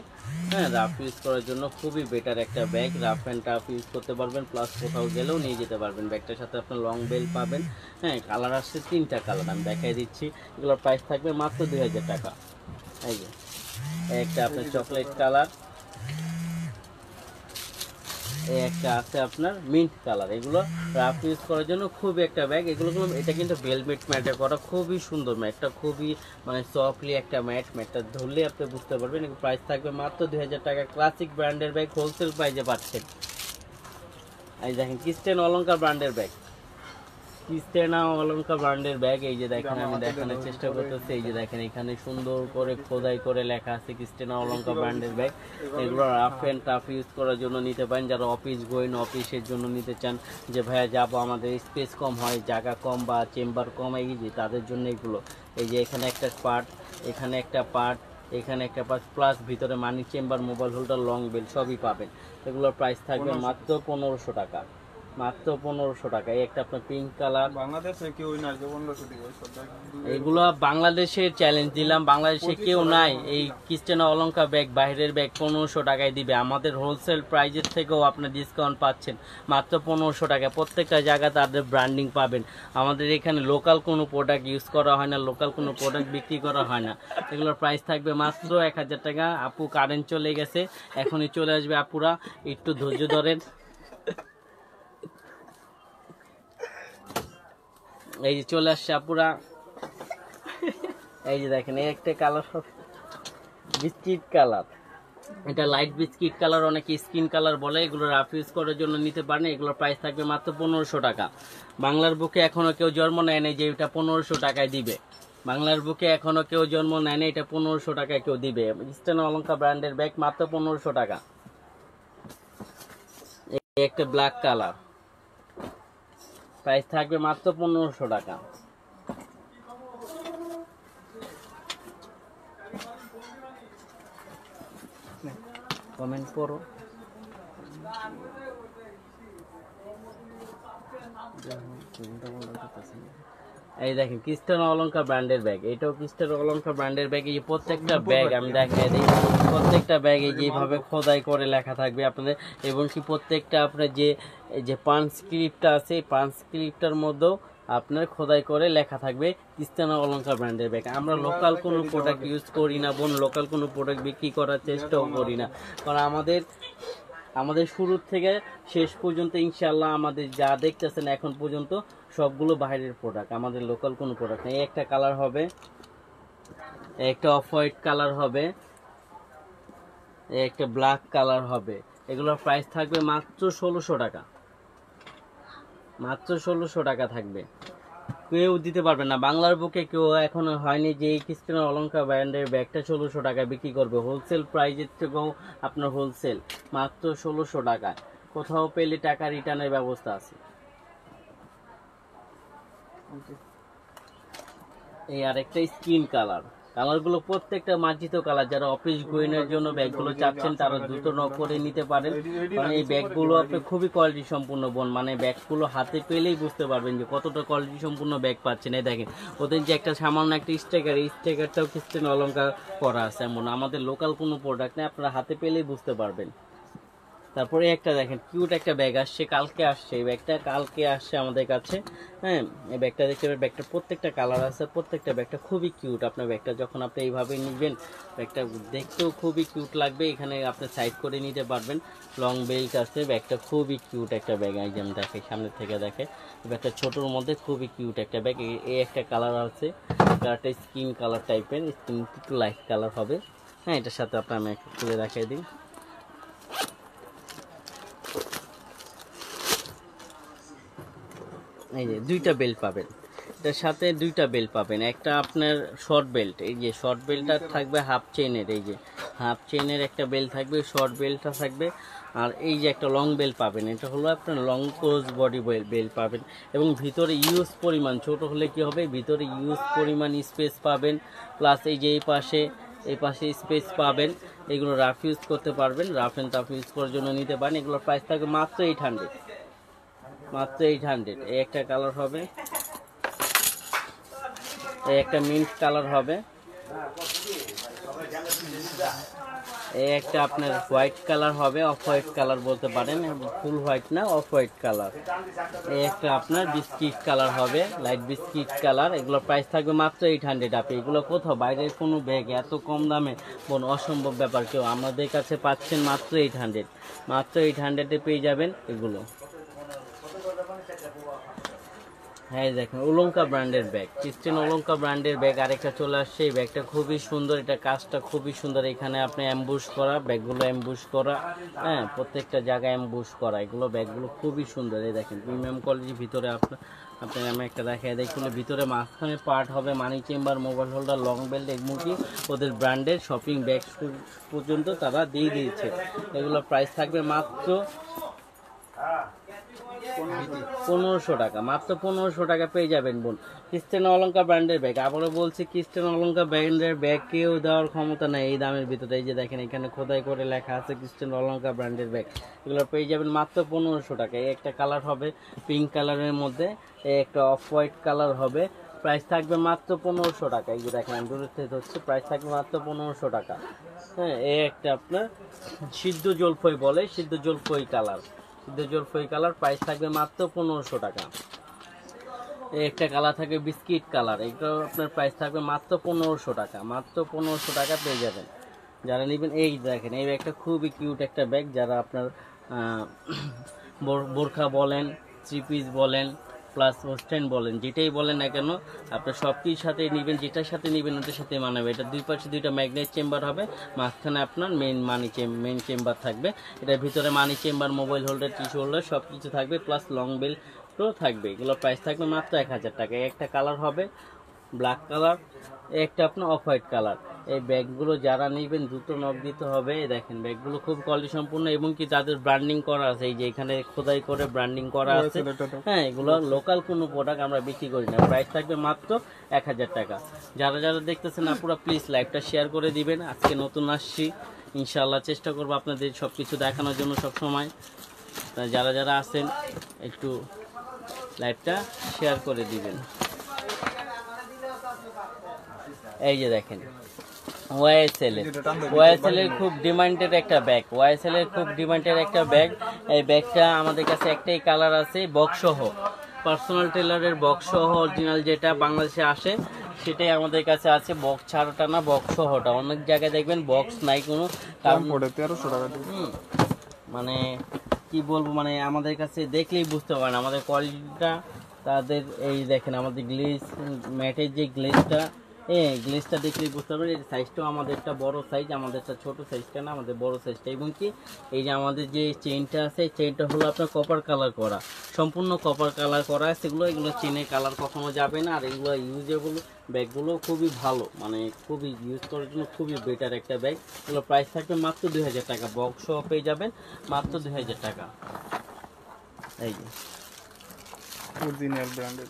হ্যাঁ, রাফ ইউজ করার জন্য খুবই বেটার একটা bag. Rough and tough use করতে পারবেন, প্লাস কোথাও গেলেও নিয়ে যেতে পারবেন। ব্যাগটার সাথে আপনার লং বেল্ট পাবেন। হ্যাঁ, কালার আসছে 3টা কালার, আমি দেখাই দিচ্ছি। এগুলোর প্রাইস থাকবে মাত্র 2000 টাকা। এই যে একটা আপনার চকলেট কালার, এই একটা আছে আপনার মিন্ট কালার। এগুলো রাফ ইউজ করার জন্য খুবই একটা ব্যাগ। এটা কিন্তু ভেলভেট ম্যাটে করা, খুবই সুন্দর ম্যাটটা, খুবই মানে সফটলি একটা ম্যাটটা ধরলে আপনি বুঝতে পারবেন। এগুলো প্রাইস থাকবে মাত্র 2000 টাকা। ক্লাসিক ব্র্যান্ডের ব্যাগ হোলসেল প্রাইসে পাচ্ছেন। এই দেখেন, ক্রিস্টিয়ান অলংকার ব্র্যান্ডের ব্যাগ, ক্রিস্টিয়ানা অলংকার ব্র্যান্ডের ব্যাগ। এই যে দেখেন, আমি দেখানোর চেষ্টা করতেছি। এই যে দেখেন, এখানে সুন্দর করে খোদাই করে লেখা আছে ক্রিস্টিয়ানা অলংকার ব্র্যান্ডের ব্যাগ। এগুলো রাফ অ্যান্ড টাফ ইউজ করার জন্য নিতে পারেন। যারা অফিস গোয়িং, অফিসের জন্য নিতে চান, যে ভাইয়া যাবো, আমাদের স্পেস কম হয়, জায়গা কম বা চেম্বার কম, এই যে তাদের জন্য এগুলো। এই যে এখানে একটা পার্ট, এখানে একটা পার্ট, এখানে একটা পার্ট, প্লাস ভিতরে মানি chamber, mobile holder, long belt সবই পাবেন। এগুলোর প্রাইস থাকবে মাত্র 1500 টাকা, মাত্র 1500 টাকা। এই একটা আপনার পিঙ্ক কালার, বাংলাদেশে কেউ নাই যে 1500 দিবে। এগুলো বাংলাদেশের চ্যালেঞ্জ দিলাম, বাংলাদেশে কেউ নাই এই ক্রিস্টিয়ানা অলংকার ব্যাগ, বাইরের ব্যাগ 1500 টাকায় দিবে। আমাদের হোলসেল প্রাইজের থেকেও আপনার ডিসকাউন্ট পাচ্ছেন মাত্র 1500 টাকা। প্রত্যেকটা জায়গায় তাদের ব্র্যান্ডিং পাবেন। আমাদের এখানে লোকাল কোনো প্রোডাক্ট ইউজ করা হয় না, লোকাল কোনো প্রোডাক্ট বিক্রি করা হয় না। এগুলোর প্রাইস থাকবে মাত্র 1000 টাকা। আপু কারেন্ট চলে গেছে, এখনই চলে আসবে আপুরা, একটু ধৈর্য ধরেন। এই যে চলে আসছে আপুরা। এই যে দেখেন, এই একটা কালার, বিস্কিট কালার, এটা লাইট বিস্কিট কালার, অনেকে স্কিন কালার বলে। এগুলো রাফ ইউজ করার জন্য নিতে পারেন। এগুলোর প্রাইস থাকবে মাত্র 1500 টাকা। বাংলার বুকে এখনো কেউ জন্ম নেয় নাই যে এটা 1500 টাকায় দিবে। বাংলার বুকে এখনো কেউ জন্ম নেয় নাই এটা 1500 টাকায় কেউ দিবে। ক্রিস্টিয়ানা অলংকার ব্র্যান্ডের ব্যাগ মাত্র 1500 টাকা। এই একটা ব্ল্যাক কালার, প্রাইস থাকবে মাত্র 1500 টাকা। কমেন্ট করো। এই দেখেন, ক্রিস্টিয়ানা অলংকার ব্র্যান্ডের ব্যাগ, এটাও ক্রিস্টিয়ানা অলংকার ব্র্যান্ডের ব্যাগ। এই প্রত্যেকটা ব্যাগ আমি দেখাই দিই, প্রত্যেকটা ব্যাগে যেভাবে খোদাই করে লেখা থাকবে আপনাদের, এবং কি প্রত্যেকটা আপনার যে পাঞ্চ স্ক্রিপ্টটা আছে, এই পাঞ্চ স্ক্রিপ্টটার মধ্যেও আপনার খোদাই করে লেখা থাকবে ক্রিস্টিয়ানা অলংকার ব্র্যান্ডের ব্যাগ। আমরা লোকাল কোনো প্রোডাক্ট ইউজ করি না বোন, লোকাল কোনো প্রোডাক্ট বিক্রি করার চেষ্টাও করি না, কারণ আমাদের শুরু থেকে শেষ পর্যন্ত ইনশাল্লাহ আমাদের যা দেখতেছেন এখন পর্যন্ত সবগুলো বাইরের প্রোডাক্ট, আমাদের লোকাল কোনো প্রোডাক্ট নেই। একটা কালার হবে, একটা অফ হোয়াইট কালার হবে, একটা ব্ল্যাক কালার হবে। এগুলোর প্রাইস থাকবে মাত্র 1600 টাকা, মাত্র 1600 টাকা থাকবে। কেউ দিতে পারবে না, বাংলার বুকে কেউ এখনো হয়নি যে এই ক্রিস্টিয়ানা অলংকার ব্র্যান্ডের ব্যাগটা 1600 টাকায় বিক্রি করবে। হোলসেল প্রাইজের থেকেও আপনার হোলসেল মাত্র 1600 টাকায়। কোথাও পেলে টাকা রিটার্নের ব্যবস্থা আছে। এই আরেকটা স্কিন কালার, কালারগুলো প্রত্যেকটা মার্জিত কালার। যারা অফিস গোয়িংয়ের জন্য ব্যাগগুলো চাচ্ছেন তারা দ্রুত নক করে নিতে পারেন, কারণ এই ব্যাগগুলো আপনি খুবই কোয়ালিটি সম্পূর্ণ বোন, মানে ব্যাগগুলো হাতে পেলেই বুঝতে পারবেন যে কতটা কোয়ালিটি সম্পূর্ণ ব্যাগ পাচ্ছেন। এই দেখেন, ওদের যে একটা সামান্য একটা স্টিকার, এই স্টিকারটাও ক্রিস্টিয়ানা অলংকার করা আছে এমন। আমাদের লোকাল কোনো প্রোডাক্ট নেই, আপনারা হাতে পেলেই বুঝতে পারবেন। তারপরে একটা দেখেন কিউট একটা ব্যাগ আসছে, কালকে আসছে এই ব্যাগটা, কালকে আসছে আমাদের কাছে। হ্যাঁ, এই ব্যাগটা দেখতে পাবেন, ব্যাগটা প্রত্যেকটা কালার আছে, প্রত্যেকটা ব্যাগটা খুবই কিউট। আপনার ব্যাগটা যখন আপনি এইভাবে নেবেন, ব্যাগটা দেখতেও খুবই কিউট লাগবে। এখানে আপনি সাইড করে নিতে পারবেন, লং বেল্ট আছে, ব্যাগটা খুবই কিউট একটা ব্যাগ। একদম দেখে সামনে থেকে দেখে ব্যাগটা ছোটোর মধ্যে খুবই কিউট একটা ব্যাগ। এই একটা কালার আছে, কালারটা স্কিন কালার টাইপের, স্কিন একটু লাইট কালার হবে। হ্যাঁ, এটার সাথে আপনার আমি একটু খুলে দেখাই দিই। এই যে দুইটা বেল্ট পাবেন, এটার সাথে দুইটা বেল্ট পাবেন। একটা আপনার শর্ট বেল্ট, এই যে শর্ট বেল্টটা থাকবে হাফ চেইনের, এই যে হাফ চেইনের একটা বেল্ট থাকবে, শর্ট বেল্টটা থাকবে। আর এই যে একটা লং বেল্ট পাবেন, এটা হলো আপনার লং ক্রস বডি বেল্ট পাবেন। এবং ভিতরে ইউজ পরিমাণ ছোট হলে কি হবে, ভিতরে ইউজ পরিমাণ স্পেস পাবেন। প্লাস এই যে এই পাশে স্পেস পাবেন। এগুলো রাফ ইউজ করতে পারবেন, রাফ অ্যান্ড টাফ ইউজ করার জন্য নিতে পারেন। এগুলোর প্রাইস থাকবে মাত্র 800, মাত্র 800। এই একটা কালার হবে, এই একটা মিন্ট কালার হবে, এই একটা আপনার হোয়াইট কালার হবে, অফ হোয়াইট কালার বলতে পারেন, ফুল হোয়াইট না, অফ হোয়াইট কালার। এই একটা আপনার বিস্কিট কালার হবে, লাইট বিস্কিট কালার। এগুলোর প্রাইস থাকবে মাত্র 800। আপনি এগুলো কোথাও বাইরের কোনো ব্যাগ এত কম দামে কোন অসম্ভব ব্যাপার, কেউ আমাদের কাছে পাচ্ছেন মাত্র 800, মাত্র 800-এ পেয়ে যাবেন এগুলো। হ্যাঁ দেখেন অলঙ্কা ব্র্যান্ডের ব্যাগ, ক্রিস্টিয়ান অলঙ্কা ব্র্যান্ডের ব্যাগ আরেকটা চলে আসছে। এই ব্যাগটা খুবই সুন্দর, এটা কাজটা খুবই সুন্দর। এখানে আপনি অ্যাম্বুশ করা, ব্যাগগুলো অ্যাম্বুশ করা, হ্যাঁ প্রত্যেকটা জায়গায় অ্যাম্বুশ করা। এগুলো ব্যাগগুলো খুবই সুন্দর। এই দেখেন প্রিমিয়াম কোয়ালিটির ভিতরে আপনার আমি একটা দেখাই দেখুন, ভিতরে মাঝখানে পার্ট হবে মানি chamber, mobile holder, long belt, এমনকি ওদের ব্র্যান্ডের শপিং ব্যাগ পর্যন্ত তারা দিয়ে দিয়েছে। এগুলোর প্রাইস থাকবে মাত্র 1500 টাকা, মাত্র 1500 টাকা পেয়ে যাবেন বোন। ক্রিস্টিয়ান অলঙ্কা ব্র্যান্ডের ব্যাগ, আবারও বলছি ক্রিস্টিয়ান অলঙ্কা ব্র্যান্ডের ব্যাগ কেউ দেওয়ার ক্ষমতা নাই এই দামের ভিতরে। এই যে দেখেন এখানে খোদাই করে লেখা আছে ক্রিস্টিয়ান অলঙ্কা ব্র্যান্ডের ব্যাগ, এগুলো পেয়ে যাবেন মাত্র 1500 টাকা। এই একটা কালার হবে পিঙ্ক কালারের মধ্যে, এই একটা অফ হোয়াইট কালার হবে, প্রাইস থাকবে মাত্র 1500 টাকা। এই যে দেখেন দূরের থেকে হচ্ছে, প্রাইস থাকবে মাত্র 1500 টাকা। হ্যাঁ, এই একটা আপনার সিদ্ধ জলফই বলে, সিদ্ধ জলফই কালার, জলফই কালার, প্রাইস থাকবে মাত্র 1500 টাকা। এই একটা কালার থাকবে বিস্কিট কালার, এটা আপনার প্রাইস থাকবে মাত্র 1500 টাকা, মাত্র 1500 টাকা পেয়ে যাবেন যারা নেবেন। এই দেখেন এই ব্যাগটা খুবই কিউট একটা ব্যাগ, যারা আপনার বোরখা বলেন, থ্রি পিস বলেন, প্লাস ওয়েস্টার্ন বলেন, যেটাই বলেন না কেন আপনার সব কিছুর সাথে নেবেন, যেটার সাথে নেবেন ওটার সাথে মানাবে। এটা দুই পাশে দুইটা ম্যাগনেট চেম্বার হবে, মাঝখানে আপনার মেইন চেম্বার থাকবে। এটার ভিতরে মানি chamber, mobile holder, tissue holder সব কিছু থাকবে, প্লাস লং বেল্টও থাকবে। এগুলোর প্রাইস থাকবে মাত্র 1000 টাকা। একটা কালার হবে ব্ল্যাক কালার, একটা আপনার অফ হোয়াইট কালার। এই ব্যাগগুলো যারা নেবেন দ্রুত নক দিতে হবে। দেখেন ব্যাগগুলো খুব কোয়ালিটি সম্পূর্ণ এবং কি তাদের ব্র্যান্ডিং করা আছে, এই যে এখানে খোদাই করে ব্র্যান্ডিং করা আছে। হ্যাঁ, এগুলো লোকাল কোনো প্রোডাক্ট আমরা বিক্রি করি না। প্রাইস থাকবে মাত্র 1000 টাকা। যারা যারা দেখতেছেন আপনারা প্লিজ লাইভটা শেয়ার করে দিবেন। আজকে নতুন আসছি, ইনশাআল্লাহ চেষ্টা করবো আপনাদের সব কিছু দেখানোর জন্য সব সময়। যারা যারা আছেন একটু লাইভটা শেয়ার করে দিবেন। এই যে দেখেন ওয়াইএসএল এর খুব ডিমান্ডেড একটা ব্যাগ, ওয়াইএসএল এর খুব ডিমান্ডেড একটা ব্যাগ। এই ব্যাগটা আমাদের কাছে একটাই কালার আছে, বক্স সহ, পার্সোনাল টেলারের বক্স সহ অরিজিনাল যেটা বাংলাদেশে আসে সেটাই আমাদের কাছে আছে। বক্স ছাড়াটা না, বক্স সহটা। অনেক জায়গায় দেখবেন বক্স নাই কোনো, কারণ 1300 টাকা। মানে কি বলবো, মানে আমাদের কাছে দেখলেই বুঝতে পারেন আমাদের কোয়ালিটিটা তাদের। এই দেখেন আমাদের গ্লেজ ম্যাটের যে গ্লেজটা, গ্লেজটা দেখলেই বুঝতে পারবেন। এই সাইজটাও আমাদেরটা বড় সাইজ, আমাদেরটা ছোট সাইজটা না, আমাদের বড় সাইজটা। এবং কি এই যে আমাদের যে চেইনটা আছে, চেইনটা হলো আপনার কপার কালার করা, সম্পূর্ণ কপার কালার করা। এগুলো চেইনের কালার কখনো যাবে না। আর এগুলো ইউজেবল ব্যাগগুলো খুবই ভালো, মানে খুবই ইউজ করার জন্য খুবই বেটার একটা ব্যাগ। এগুলো প্রাইস থাকবে মাত্র 2000 টাকা, বক্স সহ পেয়ে যাবেন মাত্র 2000 টাকা। এই যে অরিজিনাল ব্র্যান্ডের,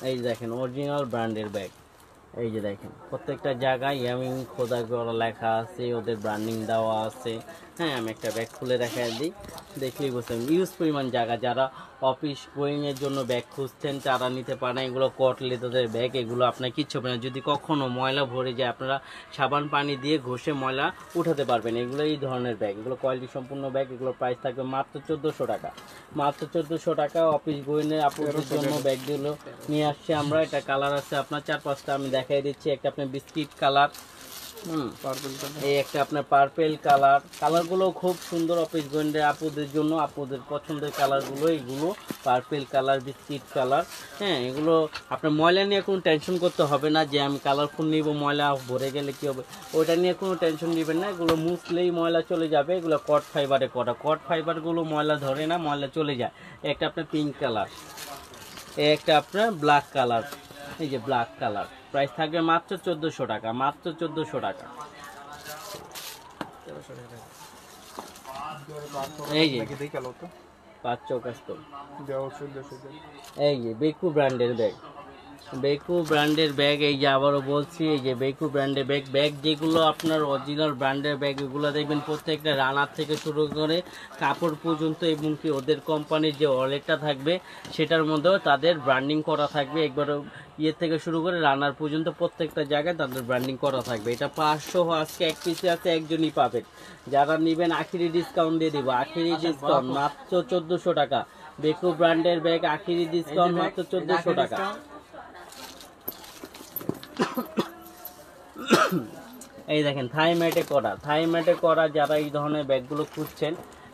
এই দেখেন অরিজিনাল ব্র্যান্ডের ব্যাগ। এই যে দেখেন প্রত্যেকটা জায়গায় ইয়ামিং খোদা করা লেখা আছে, ওদের ব্র্যান্ডিং দেওয়া আছে। হ্যাঁ, আমি একটা ব্যাগ খুলে দেখাই দিই। দেখলেই বুঝছেন ইউজ পরিমাণ জায়গা। যারা অফিস গোয়িং এর জন্য ব্যাগ খুঁজছেন তারা নিতে পারেন। এগুলো কট লেদারের ব্যাগ, এগুলো আপনার কিচ্ছু হবে না। যদি কখনো ময়লা ভরে যায় আপনারা সাবান পানি দিয়ে ঘষে ময়লা উঠাতে পারবেন। এগুলো এই ধরনের ব্যাগ, এগুলো কোয়ালিটি সম্পূর্ণ ব্যাগ। এগুলোর প্রাইস থাকবে মাত্র 1400 টাকা, মাত্র 1400 টাকা। অফিস গোয়িং এর আপনাদের জন্য ব্যাগগুলো নিয়ে আসছে আমরা। এটা কালার আছে আপনার 4-5টা, আমি দেখাই দিচ্ছি। একটা আপনার বিস্কিট কালার, এই একটা আপনার পার্পেল কালার। কালারগুলো খুব সুন্দর অফিস গোয়েন্ডের আপুদের জন্য, আপুদের পছন্দের কালারগুলো এগুলো। Purple colour, biscuit colour. হ্যাঁ, এগুলো আপনার ময়লা নিয়ে কোনো টেনশন করতে হবে না যে আমি কালারফুল নিব, ময়লা ভরে গেলে কী হবে, ওইটা নিয়ে কোনো টেনশন নেবেন না। এগুলো মুছলেই ময়লা চলে যাবে। এগুলো কট ফাইবারে করা, কট ফাইবারগুলো ময়লা ধরে না, ময়লা চলে যায়। একটা আপনার পিঙ্ক কালার, এই একটা আপনার ব্ল্যাক কালার, এই যে ব্ল্যাক কালার। প্রাইস থাকবে মাত্র 1400 টাকা, মাত্র 1400 টাকা। এই যে 5 চৌকাস্তর, এই যে বেকু ব্র্যান্ডের ব্যাগ, বেকু ব্র্যান্ডের ব্যাগ। এই যে আবারও বলছি, এই যে বেকু ব্র্যান্ডের ব্যাগ। ব্যাগ যেগুলো আপনার অরিজিনাল ব্র্যান্ডের ব্যাগ, এগুলো দেখবেন প্রত্যেকটা রানার থেকে শুরু করে কাপড় পর্যন্ত, এবং কি ওদের কোম্পানির যে ওয়ালেটটা থাকবে সেটার মধ্যেও তাদের ব্র্যান্ডিং করা থাকবে। একবার ইয়ে থেকে শুরু করে রানার পর্যন্ত প্রত্যেকটা জায়গায় তাদের ব্র্যান্ডিং করা থাকবে। এটা 500 আজকে এক পিসে আছে, একজনই পাবেন। যারা নেবেন আখিরি ডিসকাউন্ট দিয়ে দিব, আখিরি ডিসকাউন্ট মাত্র 1400 টাকা। বেকু ব্র্যান্ডের ব্যাগ আখিরি ডিসকাউন্ট মাত্র 1400 টাকা। এই দেখেন থাই ম্যাটে করা, থাই ম্যাটে করা। যারা এই ধরনের ব্যাগগুলো খুঁজছেন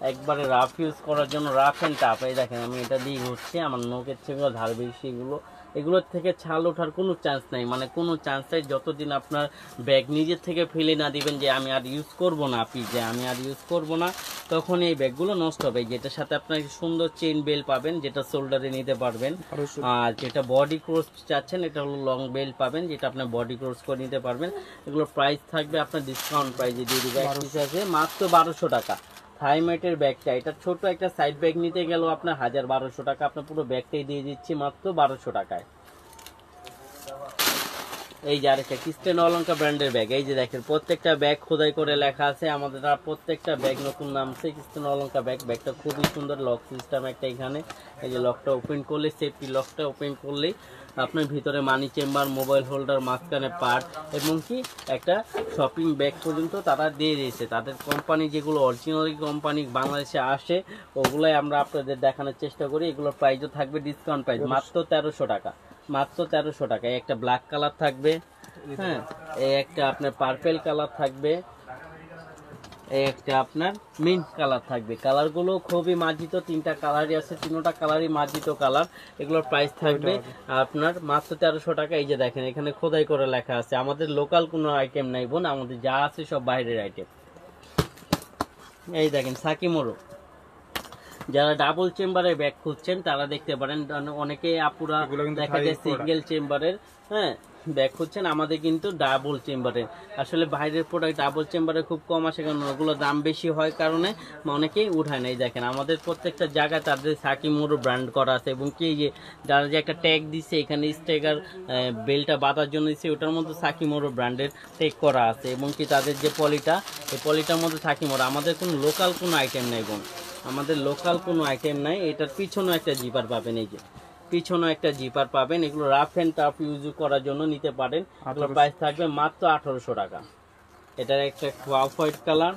একবারে রাফ ইউজ করার জন্য, রাফ অ্যান্ড টাফ। এই দেখেন আমি এটা দিয়ে ঘুরছি, আমার নখের থেকে ধার বেশি। এগুলোর থেকে ছাল ওঠার কোনো চান্স নেই, মানে কোনো চান্স নেই। যতদিন আপনার ব্যাগ নিজের থেকে ফেলে না দিবেন যে আমি আর ইউজ করব না, আপনি যে আমি আর ইউজ করব না, তখন এই ব্যাগগুলো নষ্ট হবে। যেটার সাথে আপনার সুন্দর চেইন বেল পাবেন, যেটা শোল্ডারে নিতে পারবেন। আর যেটা বডি ক্রস চাচ্ছেন, এটা হলো লং বেল পাবেন, যেটা আপনার বডি ক্রস করে নিতে পারবেন। এগুলো প্রাইস থাকবে আপনার ডিসকাউন্ট প্রাইসে দিয়ে দিবে, এক পিস আছে মাত্র 1200 টাকা। থাইমেটের ব্যাগটা, এটা ছোট একটা সাইড ব্যাগ নিতে গেলেও আপনার 1200 টাকা। আপনার পুরো ব্যাগটাই দিয়ে দিচ্ছি মাত্র 1200 টাকায়। এই যে আরেকটা ক্রিস্টিয়ান অলঙ্কার ব্র্যান্ডের ব্যাগ। এই যে দেখেন প্রত্যেকটা ব্যাগ খোদাই করে লেখা আছে আমাদের, প্রত্যেকটা ব্যাগ নতুন নামছে ক্রিস্টিয়ান অলঙ্কার ব্যাগ। ব্যাগটা খুবই সুন্দর, লক সিস্টেম একটা এখানে। এই যে লকটা ওপেন করলে, সেফটি লকটা ওপেন করলেই আপনার ভিতরে মানি চেম্বার, মোবাইল হোল্ডার, মাঝখানে পার্ট এবং কি একটা শপিং ব্যাগ পর্যন্ত তারা দিয়ে দিয়েছে। তাদের কোম্পানি যেগুলো অরিজিনাল কোম্পানি বাংলাদেশে আসে ওগুলাই আমরা আপনাদের দেখানোর চেষ্টা করি। এগুলোর প্রাইসও থাকবে ডিসকাউন্ট প্রাইস মাত্র 1300 টাকা, মাত্র 1300 টাকা। একটা ব্ল্যাক কালার থাকবে, হ্যাঁ, এই একটা আপনার পার্পেল কালার থাকবে, এই একটা আপনার মিন্ট কালার থাকবে। কালারগুলো খুবই মার্জিত, 3টা কালারই আছে, 3টা কালারই মার্জিত কালার। এগুলোর প্রাইস থাকবে আপনার মাত্র 1300 টাকা। এই যে দেখেন এখানে খোদাই করে লেখা আছে, আমাদের লোকাল কোনো আইটেম নাই বোন, আমাদের যা আছে সব বাইরের আইটেম। এই দেখেন সাকিমোরো, যারা ডাবল চেম্বারের ব্যাগ খুঁজছেন তারা দেখতে পারেন। অনেকে আপুরা দেখা যায় সিঙ্গেল চেম্বারের, হ্যাঁ, ব্যাগ খুঁজছেন, আমাদের কিন্তু ডাবল চেম্বারের। আসলে বাইরের প্রোডাক্ট ডাবল চেম্বারে খুব কম আসে, কারণ ওগুলো দাম বেশি হয় কারণে অনেকেই উঠায় নেই। দেখেন আমাদের প্রত্যেকটা জায়গায় তাদের সাকিমোরো ব্র্যান্ড করা আছে, এবং কি যে যারা যে একটা ট্যাগ দিচ্ছে এখানে স্টেকার বেলটা বাঁধার জন্য দিচ্ছে, ওটার মধ্যে সাকিমোরো ব্র্যান্ডের ট্যাগ করা আছে, এবং কি তাদের যে পলিটা, এই পলিটার মধ্যে সাকিমোরো। আমাদের কোনো লোকাল কোনো আইটেম নেই বোন, আমাদের লোকাল কোনো আইটেম নাই। এটার পিছনেও একটা জিপার পাবেন, এই যে পিছনেও একটা জিপার পাবেন। এগুলো রাফ অ্যান্ড টাফ ইউজ করার জন্য নিতে পারেন। এগুলো প্রাইস থাকবে মাত্র 1800 টাকা। এটার একটা অফ হোয়াইট কালার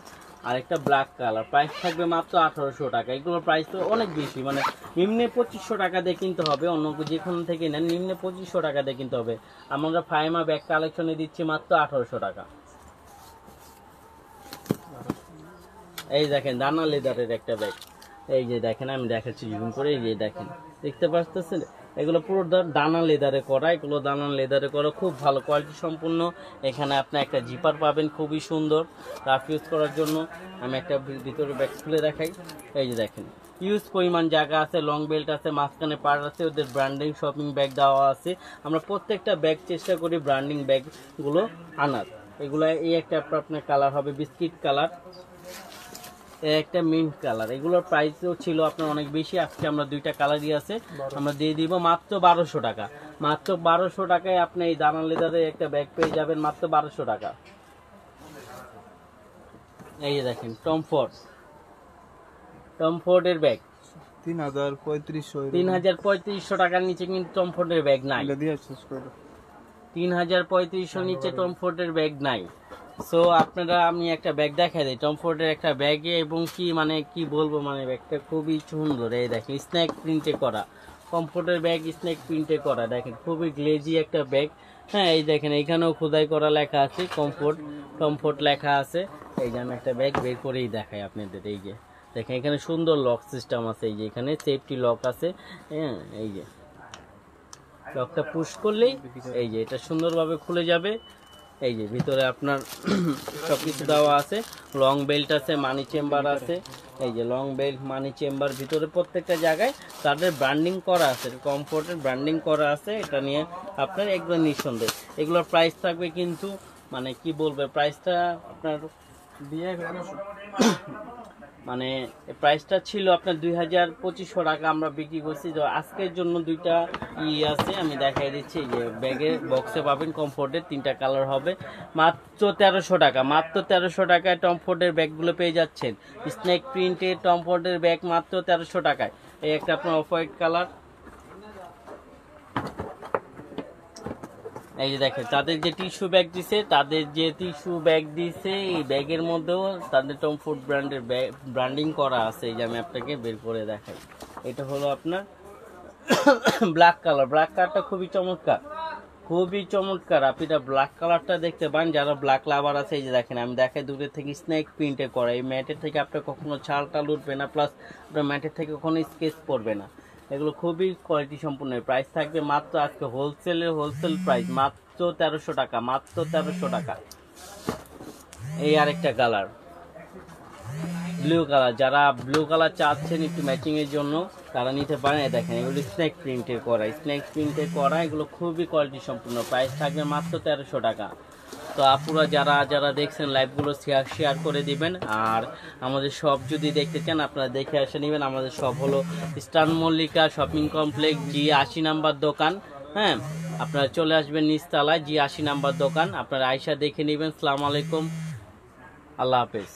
আর একটা ব্ল্যাক কালার, প্রাইস থাকবে মাত্র 1800 টাকা। এগুলোর প্রাইস তো অনেক বেশি, মানে নিম্নে 2500 টাকা দিয়ে কিনতে হবে, অন্য যেখান থেকে নেন নিম্নে 2500 টাকা দিয়ে কিনতে হবে। আমরা ফাইমা ব্যাগ কালেকশনে দিচ্ছি মাত্র 1800 টাকা। এই দেখেন দানা লেদারের একটা ব্যাগ, এই যে দেখেন আমি দেখাচ্ছি জুম করে, এই যে দেখেন দেখতে পাচ্ছেন, এগুলো পুরো দানা লেদারে করা, এগুলো দানা লেদারে করা, খুব ভালো কোয়ালিটি সম্পূর্ণ। এখানে আপনি একটা জিপার পাবেন খুবই সুন্দর রাফ ইউজ করার জন্য। আমি একটা ভিতরে ব্যাগ খুলে দেখাই, এই যে দেখেন ইউজ পরিমাণ জায়গা আছে, লং বেল্ট আছে, মাঝখানে পার্ট আছে, ওদের ব্র্যান্ডিং শপিং ব্যাগ দেওয়া আছে। আমরা প্রত্যেকটা ব্যাগ চেষ্টা করি ব্র্যান্ডিং ব্যাগগুলো আনার। এগুলো এই একটা আপনার কালার হবে বিস্কিট কালার, একটা মিন্ট কালার। এগুলোর প্রাইসও ছিল আপনার অনেক বেশি, আজকে আমরা 2টা কালারই আছে, আমরা দিয়ে দিব মাত্র 1200 টাকা। মাত্র 1200 টাকায় আপনি এই দানা লেদারের একটা ব্যাগ পেয়ে যাবেন মাত্র 1200 টাকা। এই যে দেখেন টম ফোর্ড, টম ফোর্ডের ব্যাগ 3300 3300 টাকার নিচে কিন্তু টম ফোর্ডের ব্যাগ নাই। এটা দিয়ে শেষ করে দাও। 3300 নিচে টম ফোর্ডের ব্যাগ নাই। সো আপনারা আমি একটা ব্যাগ দেখাই দিই টম ফোর্ডের একটা ব্যাগে, এবং কি মানে কি বলবো, মানে ব্যাগটা খুবই সুন্দর। এই দেখেন স্ন্যাক প্রিন্টে করা কমফোর্টের ব্যাগ, স্ন্যাক প্রিন্টে করা, দেখেন খুবই গ্লেজি একটা ব্যাগ। হ্যাঁ এই দেখেন এখানেও খোদাই করা লেখা আছে কমফোর্ট লেখা আছে। এই যে আমি একটা ব্যাগ বের করেই দেখাই আপনাদের। এই যে দেখেন এখানে সুন্দর লক সিস্টেম আছে, এই যে এখানে সেফটি লক আছে। হ্যাঁ এই যে লকটা পুশ করলেই এই যে এটা সুন্দরভাবে খুলে যাবে। এই যে ভিতরে আপনার সবকিছু দেওয়া আছে, লং বেল্ট আছে, মানি চেম্বার আছে। এই যে লং বেল্ট, মানি চেম্বার, ভিতরে প্রত্যেকটা জায়গায় তাদের ব্র্যান্ডিং করা আছে, কমফোর্টের ব্র্যান্ডিং করা আছে। এটা নিয়ে আপনার একদম নিঃসন্দেহ। এগুলোর প্রাইস থাকবে কিন্তু মানে কি বলবে, প্রাইসটা আপনার দিয়ে মানে প্রাইসটা ছিল আপনার 2200 টাকা আমরা বিক্রি করছি। তো আজকের জন্য দুইটা আছে আমি দেখাই দিচ্ছি। যে ব্যাগের বক্সে পাবেন কমফোর্টের 3টা কালার হবে, মাত্র 1300 টাকা। মাত্র 1300 টাকায় টমফোর্ডের ব্যাগগুলো পেয়ে যাচ্ছেন। স্নেক প্রিন্টের টমফোর্ডের ব্যাগ মাত্র 1300 টাকায়। এই একটা আপনার অফ হোয়াইট কালার। এই যে দেখেন তাদের যে টিস্যু ব্যাগ দিছে, এই ব্যাগের মধ্যেও তাদের টমফোর্ড ব্র্যান্ডের ব্র্যান্ডিং করা আছে। এই যে আমি আপনাকে বের করে দেখাই। এটা হলো আপনার ব্ল্যাক কালারটা খুবই চমৎকার। আপনি ব্ল্যাক কালারটা দেখতে পান, যারা ব্ল্যাক লাভার আছে। এই যে দেখেন আমি দেখাই দূরে থেকে স্নেক প্রিন্টে করা। এই ম্যাটের থেকে আপনার কখনো ছালটা উঠবে না, প্লাস আপনার ম্যাটের থেকে কখনো স্কেচ পড়বে না। এগুলো খুবই কোয়ালিটি সম্পূর্ণ। প্রাইস থাকবে মাত্র আজকে হোলসেল প্রাইস মাত্র 1300 টাকা, মাত্র 1300 টাকা। এই আরেকটা কালার ব্লু কালার, যারা ব্লু কালার চাচ্ছেন একটু ম্যাচিং এর জন্য তারা নিতে পারেন। দেখেন এগুলো স্নেক প্রিন্টে করা, এগুলো খুবই কোয়ালিটি সম্পূর্ণ। প্রাইস থাকবে মাত্র 1300 টাকা। তো আপুরা যারা দেখছেন লাইভগুলো শেয়ার করে দিবেন। আর আমাদের শপ যদি দেখতে চান আপনারা দেখে এসে নেবেন। আমাদের শপ হলো eastern Mallika shopping complex, G80 number দোকান। হ্যাঁ আপনারা চলে আসবেন নিচতলায়, G80 নাম্বার দোকান। আপনারা আয়সা দেখে নেবেন। আসসালামু আলাইকুম, আল্লাহ হাফেজ।